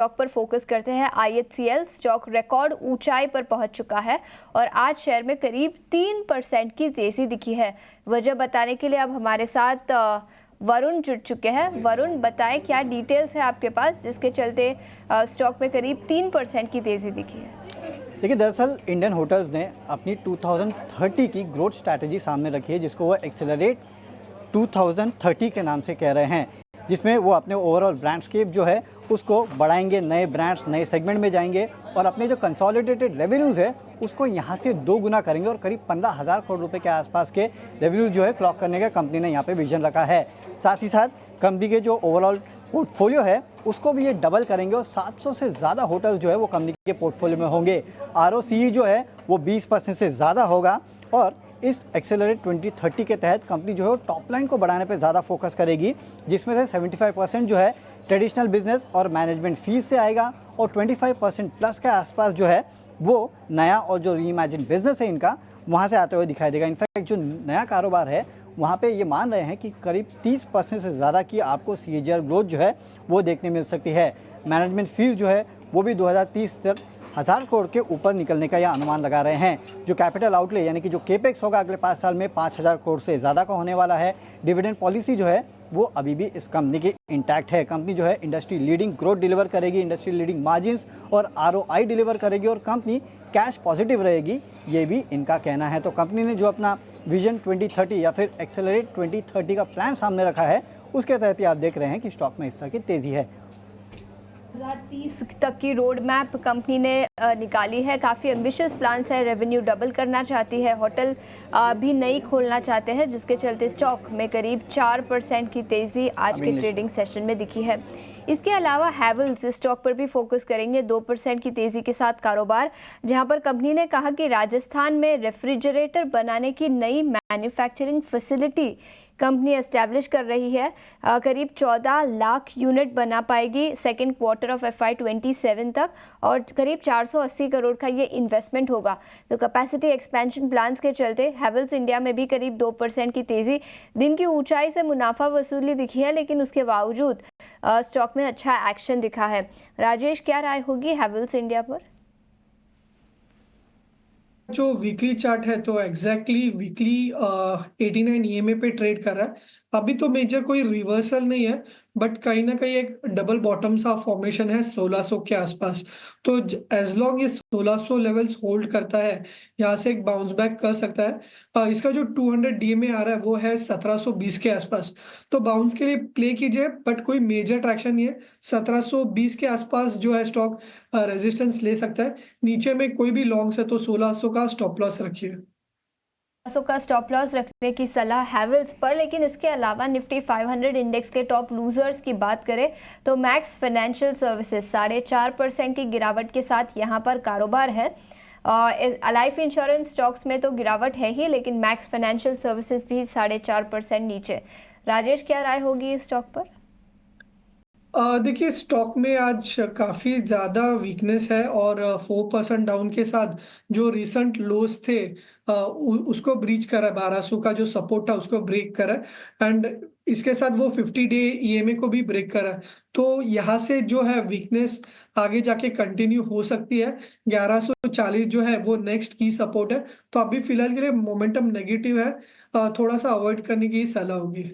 Stock पर focus करते हैं। IHCL स्टॉक रिकॉर्ड ऊंचाई पर पहुंच चुका है और आज शेयर में करीब 3% की तेजी दिखी है। वजह बताने के लिए अब हमारे साथ वरुण जुड़ चुके हैं। वरुण, बताएं क्या डिटेल्स है आपके पास जिसके चलते स्टॉक में करीब 3% की तेजी दिखी है। देखिए, दरअसल इंडियन होटल्स ने अपनी 2030 की ग्रोथ स्ट्रैटेजी सामने रखी है, जिसको वो एक्सेलरेट 2030 के नाम से कह रहे हैं, जिसमें वो अपने ओवरऑल ब्रांडस्केप जो है उसको बढ़ाएंगे, नए ब्रांड्स नए सेगमेंट में जाएंगे और अपने जो कंसोलिडेटेड रेवेन्यूज़ है उसको यहाँ से 2 गुना करेंगे और करीब 15,000 करोड़ रुपए के आसपास के रेवेन्यू जो है क्लॉक करने का कंपनी ने यहाँ पे विजन रखा है। साथ ही साथ कंपनी के जो ओवरऑल पोर्टफोलियो है उसको भी ये डबल करेंगे और 700 से ज़्यादा होटल्स जो है वो कंपनी के पोर्टफोलियो में होंगे। ROCE जो है वो 20% से ज़्यादा होगा और इस एक्सेलरेट 2030 के तहत कंपनी जो है टॉप लाइन को बढ़ाने पे ज़्यादा फोकस करेगी, जिसमें से 75% जो है ट्रेडिशनल बिजनेस और मैनेजमेंट फीस से आएगा और 25% प्लस के आसपास जो है वो नया और जो रीइमेजिन बिजनेस है इनका वहाँ से आते हुए दिखाई देगा। इनफैक्ट जो नया कारोबार है वहाँ पे ये मान रहे हैं कि करीब 30% से ज़्यादा की आपको CAGR ग्रोथ जो है वो देखने मिल सकती है। मैनेजमेंट फीस जो है वो भी 2030 तक 1000 करोड़ के ऊपर निकलने का यह अनुमान लगा रहे हैं। जो कैपिटल आउटले यानी कि जो केपेक्स होगा अगले 5 साल में 5000 करोड़ से ज़्यादा का होने वाला है। डिविडेंड पॉलिसी जो है वो अभी भी इस कंपनी की इंटैक्ट है। कंपनी जो है इंडस्ट्री लीडिंग ग्रोथ डिलीवर करेगी, इंडस्ट्री लीडिंग मार्जिन्स और ROI डिलीवर करेगी और कंपनी कैश पॉजिटिव रहेगी, ये भी इनका कहना है। तो कंपनी ने जो अपना विजन 2030 या फिर एक्सेलरेट 2030 का प्लान सामने रखा है उसके तहत ही आप देख रहे हैं कि स्टॉक में इस तरह की तेज़ी है। 2030 तक की रोड मैप कंपनी ने निकाली है। काफ़ी एम्बिशियस प्लान्स है, रेवेन्यू डबल करना चाहती है, होटल भी नई खोलना चाहते हैं, जिसके चलते स्टॉक में करीब 4% की तेज़ी आज के ट्रेडिंग सेशन में दिखी है। इसके अलावा हैवेल्स स्टॉक पर भी फोकस करेंगे, 2% की तेज़ी के साथ कारोबार, जहां पर कंपनी ने कहा कि राजस्थान में रेफ्रिजरेटर बनाने की नई मैन्युफैक्चरिंग फैसिलिटी कंपनी एस्टैब्लिश कर रही है। करीब 14 लाख यूनिट बना पाएगी सेकेंड क्वार्टर ऑफ FY 27 तक और करीब 480 करोड़ का ये इन्वेस्टमेंट होगा। तो कैपेसिटी एक्सपेंशन प्लान्स के चलते हैवेल्स इंडिया में भी करीब 2% की तेज़ी, दिन की ऊंचाई से मुनाफा वसूली दिखी है, लेकिन उसके बावजूद स्टॉक में अच्छा एक्शन दिखा है। राजेश, क्या राय होगी हैवेल्स इंडिया पर? जो वीकली चार्ट है तो एग्जैक्टली वीकली 89 EMA पे ट्रेड कर रहा है। अभी तो मेजर कोई रिवर्सल नहीं है, बट कहीं ना कहीं एक डबल बॉटम सा फॉर्मेशन है 1600 के आसपास। तो एज लॉन्ग ये 1600 लेवल्स होल्ड करता है, यहाँ से एक बाउंस बैक कर सकता है। इसका जो 200 DMA आ रहा है वो है 1720 के आसपास, तो बाउंस के लिए प्ले कीजिए, बट कोई मेजर ट्रैक्शन नहीं है। 1720 के आसपास जो है स्टॉक रेजिस्टेंस ले सकता है। नीचे में कोई भी लॉन्ग्स है तो 1600 का स्टॉप लॉस रखिए। 1600 का स्टॉप लॉस रखने की सलाह हैवेल्स पर। लेकिन इसके अलावा निफ्टी 500 इंडेक्स के टॉप लूजर्स की बात करें तो मैक्स फाइनेंशियल सर्विसेज 4.5% की गिरावट के साथ यहां पर कारोबार है। लाइफ इंश्योरेंस स्टॉक्स में तो गिरावट है ही, लेकिन मैक्स फाइनेंशियल सर्विसेज भी 4.5% नीचे। राजेश, क्या राय होगी इस स्टॉक पर? देखिए, स्टॉक में आज काफी ज्यादा वीकनेस है और 4% डाउन के साथ जो रिसेंट लोस थे उसको ब्रीच करा है। 1200 का जो सपोर्ट था उसको ब्रेक करा है एंड इसके साथ वो 50-डे EMA को भी ब्रेक करा है। तो यहाँ से जो है वीकनेस आगे जाके कंटिन्यू हो सकती है। 1140 जो है वो नेक्स्ट की सपोर्ट है। तो अभी फिलहाल के लिए मोमेंटम नेगेटिव है, थोड़ा सा अवॉइड करने की सलाह होगी।